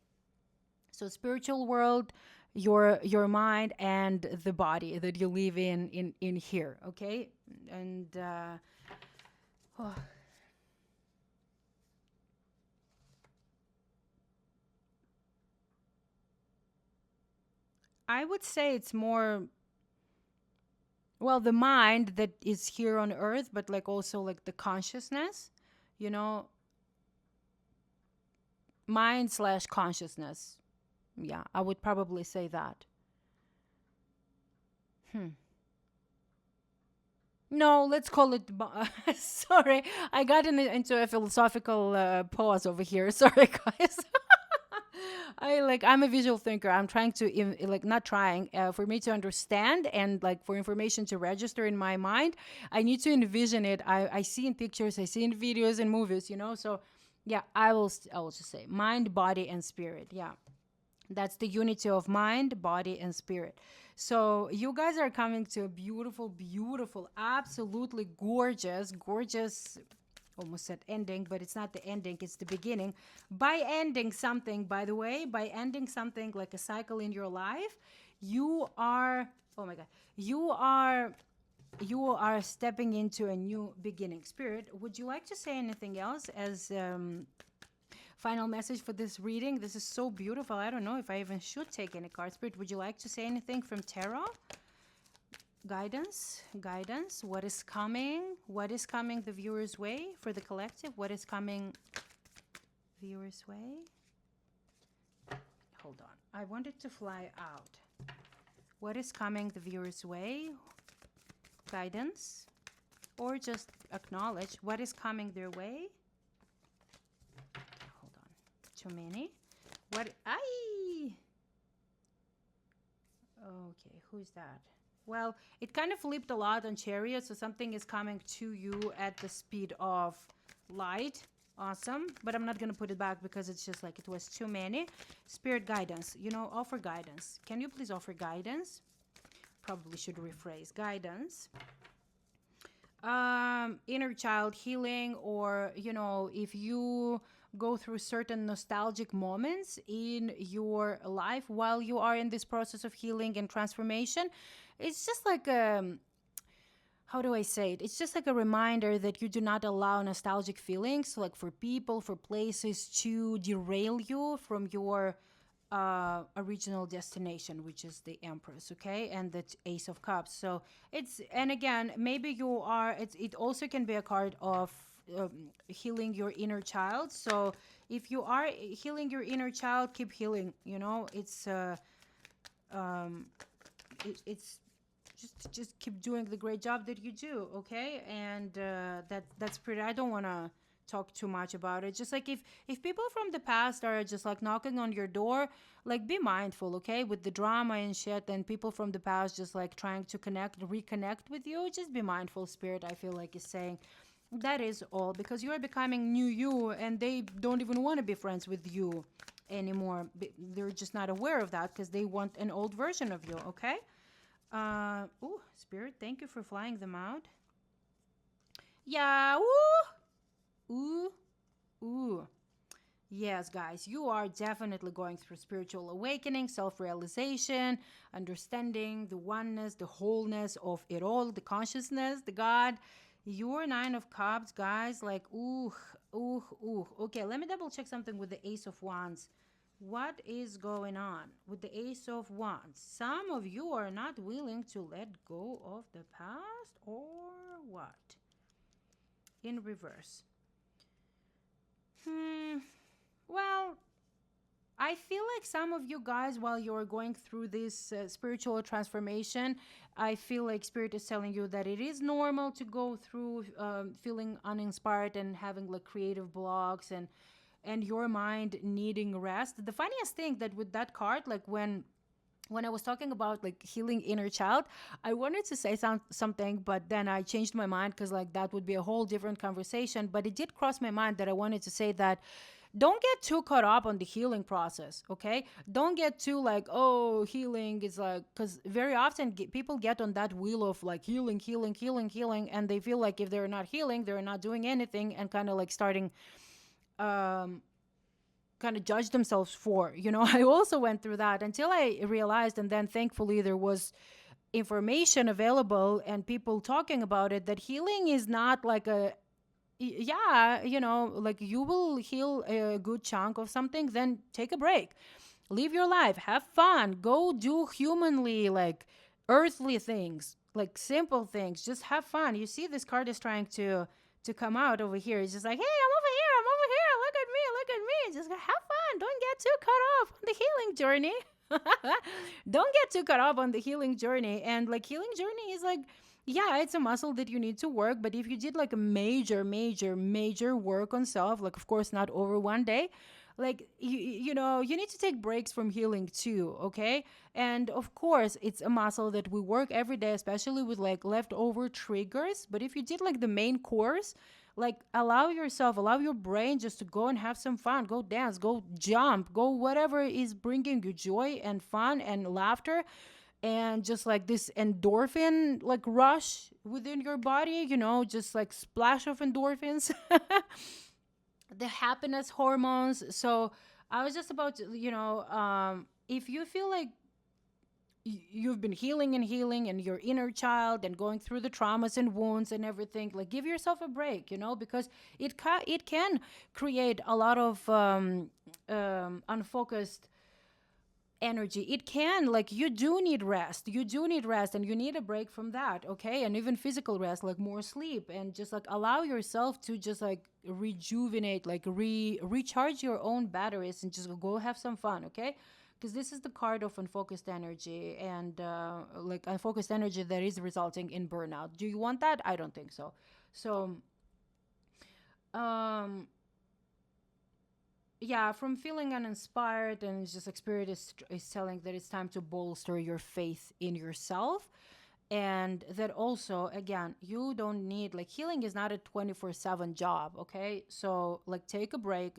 so spiritual world, your mind, and the body that you live in here. Okay, and. Oh. I would say it's more, well, the mind that is here on earth, but like also like the consciousness, you know, mind slash consciousness. Yeah, I would probably say that. Hmm. No, let's call it. Sorry, I got into a philosophical pause over here. Sorry, guys. I'm a visual thinker. I'm trying to like not trying for me to understand and like for information to register in my mind. I need to envision it. I see in pictures, I see in videos and movies. So yeah, I will just say mind, body, and spirit. Yeah, that's the unity of mind, body, and spirit. So you guys are coming to a beautiful, beautiful, absolutely gorgeous, gorgeous, almost said ending, but it's not the ending, it's the beginning. By ending something, by the way, by ending something like a cycle in your life, you are, oh my God, you are stepping into a new beginning. Spirit, would you like to say anything else as final message for this reading? This is so beautiful. I don't know if I even should take any cards. Spirit, would you like to say anything from tarot? Guidance. What is coming? What is coming the viewer's way for the collective? What is coming viewer's way? Hold on. I wanted to fly out. What is coming the viewer's way? Guidance. Or just acknowledge what is coming their way. Hold on. Too many. What? Okay, who's that? Well, it kind of flipped a lot on Chariot, so something is coming to you at the speed of light. Awesome. But I'm not going to put it back because it's just like it was too many. Spirit guidance. Offer guidance. Can you please offer guidance? Probably should rephrase. Guidance. Inner child healing, or, if you go through certain nostalgic moments in your life while you are in this process of healing and transformation, it's just like how do I say it? It's just like a reminder that you do not allow nostalgic feelings, like for people, for places, to derail you from your original destination, which is the Empress, okay, and the Ace of Cups. So and again, maybe you are. It also can be a card of healing your inner child. So if you are healing your inner child, keep healing. It's just keep doing the great job that you do, okay? And that's pretty. I don't want to talk too much about it. Just like if people from the past are just like knocking on your door, like be mindful, okay, with the drama and shit, and people from the past just like trying to reconnect with you. Just be mindful, spirit, I feel like is saying. That is all, because you are becoming new you, and they don't even want to be friends with you anymore. They're just not aware of that because they want an old version of you, okay? Oh, spirit, thank you for flying them out. Yeah, ooh, ooh, ooh. Yes, guys, you are definitely going through spiritual awakening, self realization, understanding the oneness, the wholeness of it all, the consciousness, the God. Your Nine of Cups, guys, like, ooh, ooh, ooh. Okay, let me double check something with the Ace of Wands. What is going on with the Ace of Wands? Some of you are not willing to let go of the past, or what? In reverse. Well, I feel like some of you guys, while you're going through this spiritual transformation, I feel like Spirit is telling you that it is normal to go through feeling uninspired and having like creative blocks, and your mind needing rest. The funniest thing that with that card, like when I was talking about like healing inner child, I wanted to say something, but then I changed my mind because like that would be a whole different conversation. But it did cross my mind that I wanted to say that don't get too caught up on the healing process, okay? Don't get too like, oh, healing is like, because very often people get on that wheel of like healing, healing, healing, healing, and they feel like if they're not healing, they're not doing anything, and kind of like starting um kind of judge themselves for, I also went through that until I realized, and then thankfully there was information available and people talking about it, that healing is not like yeah, like you will heal a good chunk of something, then take a break, live your life, have fun, go do humanly, like earthly things, like simple things, just have fun. You see, this card is trying to come out over here. It's just like, hey, I'm over here, look at me, look at me, just have fun, don't get too caught off on the healing journey. Don't get too caught up on the healing journey. And like healing journey is like, yeah, it's a muscle that you need to work, but if you did like a major, major, major work on self, like of course not over one day, like you need to take breaks from healing too, okay? And of course it's a muscle that we work every day, especially with like leftover triggers. But if you did like the main course, like allow yourself, allow your brain just to go and have some fun, go dance, go jump, go whatever is bringing you joy and fun and laughter, and just like this endorphin like rush within your body, just like splash of endorphins, the happiness hormones. So I was just about to, if you feel like you've been healing and healing and your inner child and going through the traumas and wounds and everything, like give yourself a break, because it can create a lot of unfocused energy. It can, like, you do need rest, and you need a break from that, okay? And even physical rest, like more sleep, and just like allow yourself to just like rejuvenate, like recharge your own batteries, and just go have some fun, okay? Because this is the card of unfocused energy, and like unfocused energy that is resulting in burnout. Do you want that? I don't think so. So um yeah, from feeling uninspired, and it's just like spirit is telling that it's time to bolster your faith in yourself. And that also, again, you don't need, like, healing is not a 24/7 job, okay? So like take a break.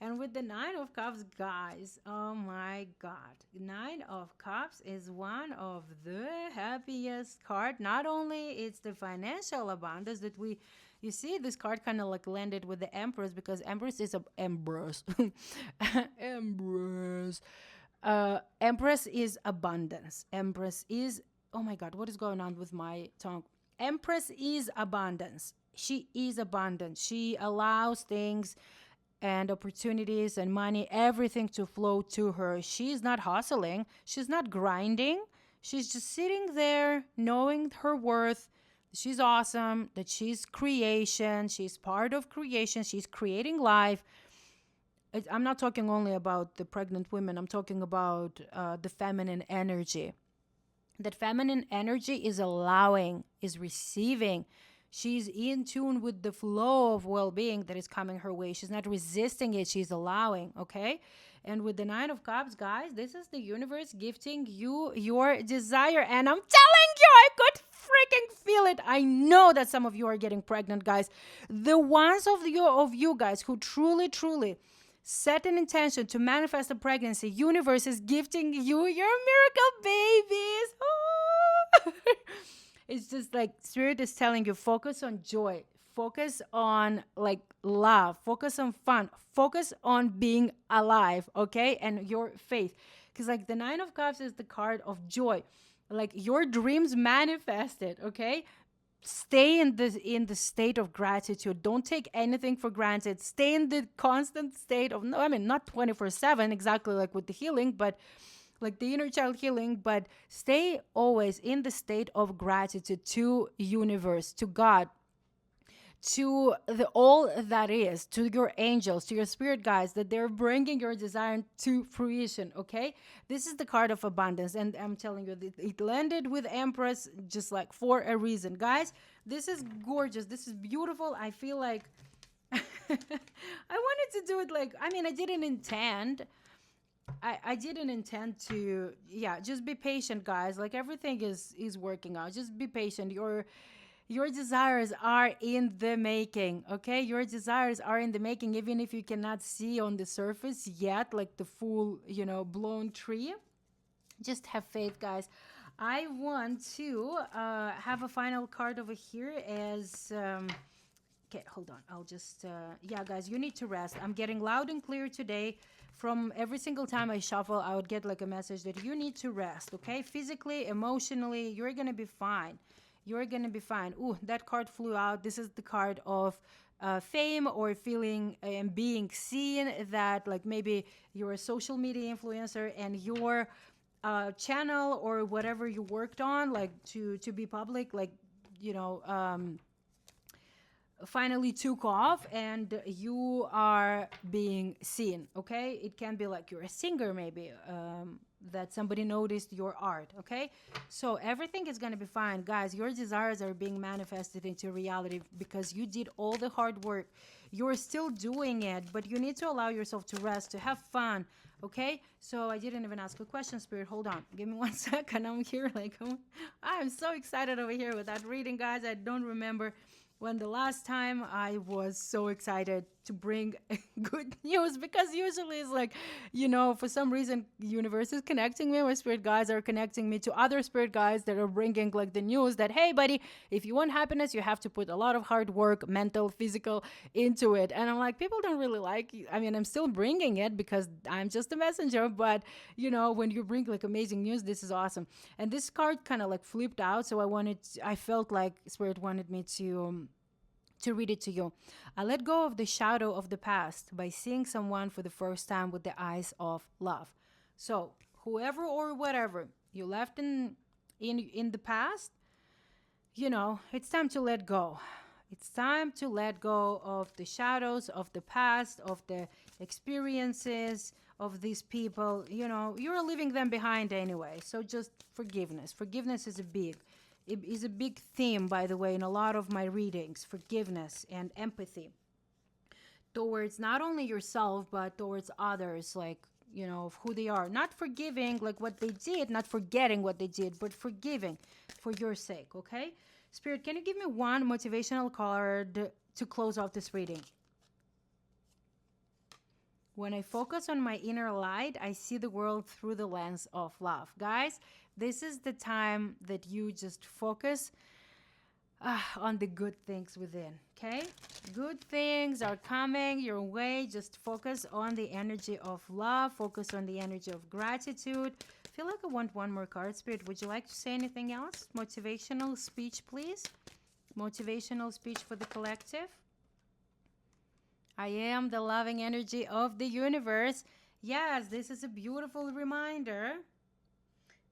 And with the Nine of Cups, guys, oh my god, Nine of Cups is one of the happiest card. Not only it's the financial abundance that we, you see, this card kind of like landed with the Empress, because Empress is a Empress. Empress. Empress is abundance. Empress is, oh my god, what is going on with my tongue? Empress is abundance. She is abundant. She allows things and opportunities and money, everything to flow to her. She's not hustling. She's not grinding. She's just sitting there knowing her worth. She's awesome, that she's creation. She's part of creation. She's creating life. I'm not talking only about the pregnant women. I'm talking about the feminine energy. That feminine energy is allowing, is receiving. She's in tune with the flow of well-being that is coming her way. She's not resisting it, she's allowing, okay? And with the Nine of Cups, guys, this is the universe gifting you your desire. And I'm telling you, I could freaking feel it. I know that some of you are getting pregnant, guys. The ones of you guys who truly set an intention to manifest a pregnancy, universe is gifting you your miracle babies. Oh. It's just like spirit is telling you, focus on joy, focus on like love, focus on fun, focus on being alive, okay? And your faith. Because like the Nine of Cups is the card of joy. Like your dreams manifested, okay? Stay in the state of gratitude. Don't take anything for granted. Stay in the constant state of, no, I mean, not 24/7 exactly like with the healing, but like the inner child healing, but stay always in the state of gratitude to universe, to God, to the all that is, to your angels, to your spirit guides, that they're bringing your desire to fruition, okay? This is the card of abundance, and I'm telling you, it landed with Empress just like for a reason. Guys, this is gorgeous. This is beautiful. I feel like I wanted to do it like, I mean, I didn't intend to, yeah, just be patient, guys. Like everything is working out. Just be patient. Your desires are in the making, okay? Your desires are in the making, even if you cannot see on the surface yet, like the full, blown tree. Just have faith, guys. I want to have a final card over here as. Okay, hold on. I'll just, yeah, guys, you need to rest. I'm getting loud and clear today. From every single time I shuffle, I would get like a message that you need to rest, okay? Physically, emotionally, you're going to be fine. You're going to be fine. Ooh, that card flew out. This is the card of fame or feeling and being seen, that like maybe you're a social media influencer and your channel or whatever you worked on, like to be public, like, finally took off and you are being seen, okay? It can be like you're a singer maybe, that somebody noticed your art, okay? So everything is going to be fine, guys. Your desires are being manifested into reality because you did all the hard work. You're still doing it, but you need to allow yourself to rest, to have fun, okay? So I didn't even ask a question, spirit. Hold on, give me 1 second. I'm here like, I'm so excited over here with that reading, guys. I don't remember when the last time I was so excited to bring good news, because usually it's like, for some reason, universe is connecting me, my spirit guides are connecting me to other spirit guides that are bringing like the news that, hey, buddy, if you want happiness, you have to put a lot of hard work, mental, physical, into it. And I'm like, people don't really like, I mean, I'm still bringing it because I'm just a messenger, but when you bring like amazing news, this is awesome. And this card kind of like flipped out, so I felt like spirit wanted me to read it to you. I let go of the shadow of the past by seeing someone for the first time with the eyes of love. So, whoever or whatever you left in the past, it's time to let go. It's time to let go of the shadows of the past, of the experiences of these people. You're leaving them behind anyway. So just forgiveness. Forgiveness is a big theme, by the way, in a lot of my readings. Forgiveness and empathy towards not only yourself but towards others, like, of who they are. Not forgiving like what they did, not forgetting what they did, but forgiving for your sake, okay? Spirit, can you give me one motivational card to close off this reading? When I focus on my inner light, I see the world through the lens of love. Guys, this is the time that you just focus on the good things within, okay? Good things are coming your way. Just focus on the energy of love. Focus on the energy of gratitude. I feel like I want one more card, Spirit. Would you like to say anything else? Motivational speech, please. Motivational speech for the collective. I am the loving energy of the universe. Yes, this is a beautiful reminder.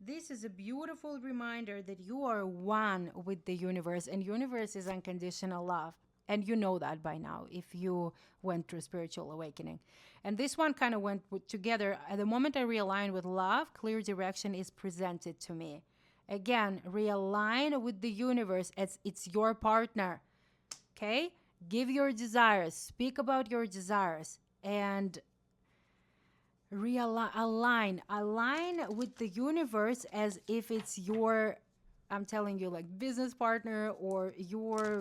This is a beautiful reminder that you are one with the universe, and universe is unconditional love. And you know that by now if you went through spiritual awakening. And this one kind of went together. At the moment I realign with love, clear direction is presented to me. Again, realign with the universe as it's your partner. okay? Give your desires, speak about your desires, and align with the universe as if it's your, I'm telling you, like business partner or your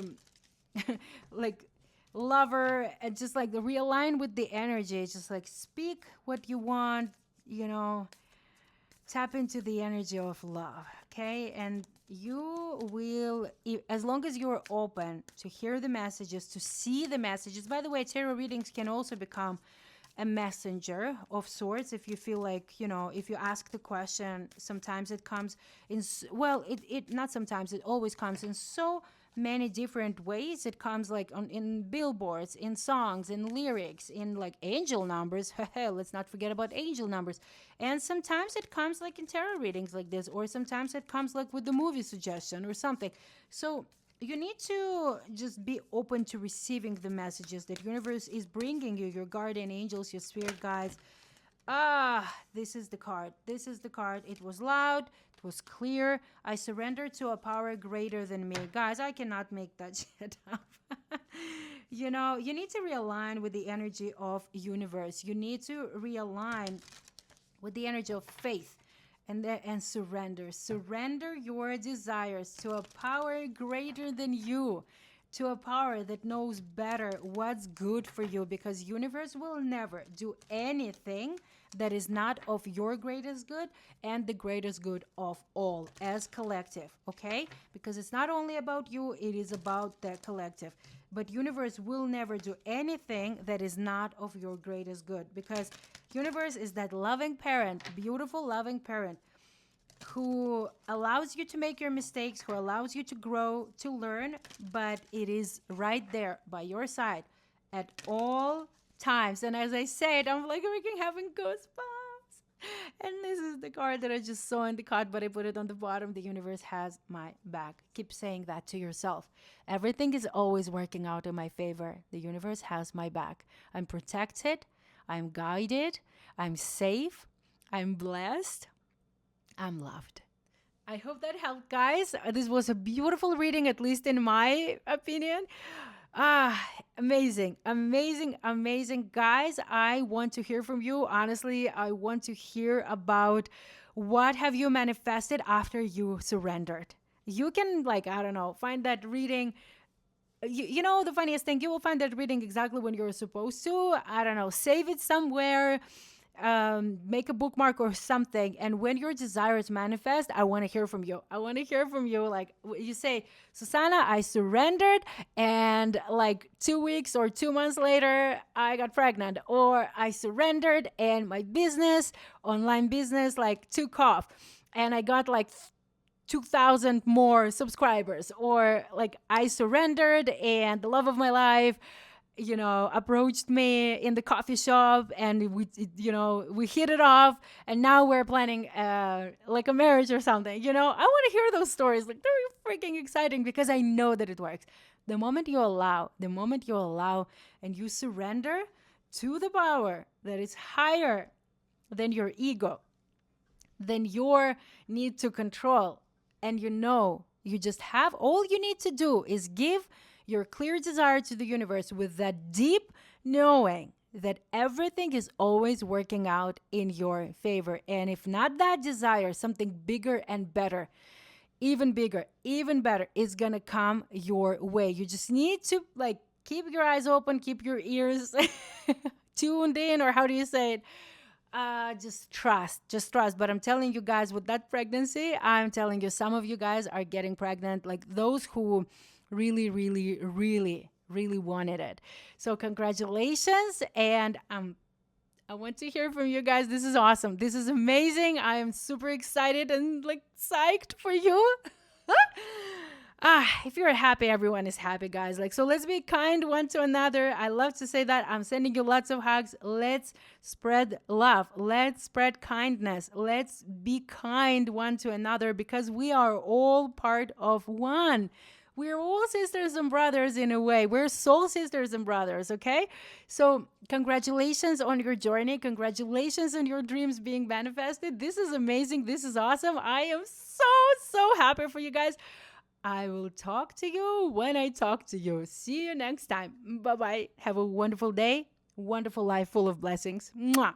like lover, and just like realign with the energy. It's just like speak what you want, you know, tap into the energy of love, okay? And you will, as long as you're open to hear the messages, to see the messages. By the way, tarot readings can also become a messenger of sorts. If you feel like, you know, if you ask the question, sometimes it comes in, well, it not sometimes, it always comes in so many different ways. It comes like in billboards, in songs, in lyrics, in like angel numbers. Let's not forget about angel numbers. And sometimes it comes like in tarot readings like this, or sometimes it comes like with the movie suggestion or something. So you need to just be open to receiving the messages that universe is bringing you, your guardian angels, your spirit guides. This is the card. This is the card. It was loud. It was clear. I surrender to a power greater than me. Guys, I cannot make that shit up. You know, you need to realign with the energy of universe. You need to realign with the energy of faith and surrender your desires to a power greater than you, to a power that knows better what's good for you, because universe will never do anything that is not of your greatest good and the greatest good of all as collective, okay? Because it's not only about you, it is about the collective. But universe will never do anything that is not of your greatest good, because universe is that loving parent, beautiful loving parent, who allows you to make your mistakes, who allows you to grow, to learn, but it is right there by your side at all times. And as I said, I'm like freaking having goosebumps. And this is the card that I just saw in the card, but I put it on the bottom. The universe has my back. Keep saying that to yourself. Everything is always working out in my favor. The universe has my back. I'm protected. I'm guided. I'm safe. I'm blessed. I'm loved. I hope that helped, guys. This was a beautiful reading, at least in my opinion. Amazing, amazing, amazing. Guys, I want to hear from you. Honestly, I want to hear about what have you manifested after you surrendered. You can, like, I don't know, find that reading. You know, the funniest thing, you will find that reading exactly when you're supposed to. I don't know, save it somewhere, make a bookmark or something. And when your desires manifest, I want to hear from you. I want to hear from you. Like you say, Susanna, I surrendered, and like 2 weeks or 2 months later, I got pregnant. Or I surrendered and my business, online business, like took off, and I got like 2,000 more subscribers. Or like I surrendered and the love of my life, you know, approached me in the coffee shop, and we hit it off, and now we're planning like a marriage or something. You know, I want to hear those stories. Like, they're freaking exciting, because I know that it works. The moment you allow and you surrender to the power that is higher than your ego, than your need to control, and you just have, all you need to do is give your clear desire to the universe with that deep knowing that everything is always working out in your favor. And if not that desire, something bigger and better, even bigger, even better, is gonna come your way. You just need to like keep your eyes open, keep your ears tuned in, or how do you say it? Just trust. But I'm telling you guys, with that pregnancy, I'm telling you, some of you guys are getting pregnant, like those who really, really, really, really wanted it. So congratulations. And I want to hear from you guys. This is awesome. This is amazing. I am super excited and like psyched for you. If you're happy, everyone is happy, guys. Like, so let's be kind one to another. I love to say that. I'm sending you lots of hugs. Let's spread love. Let's spread kindness. Let's be kind one to another, because we are all part of one. We're all sisters and brothers in a way. We're soul sisters and brothers, okay? So congratulations on your journey. Congratulations on your dreams being manifested. This is amazing. This is awesome. I am so happy for you guys. I will talk to you when I talk to you. See you next time. Bye bye. Have a wonderful day, wonderful life full of blessings. Mwah.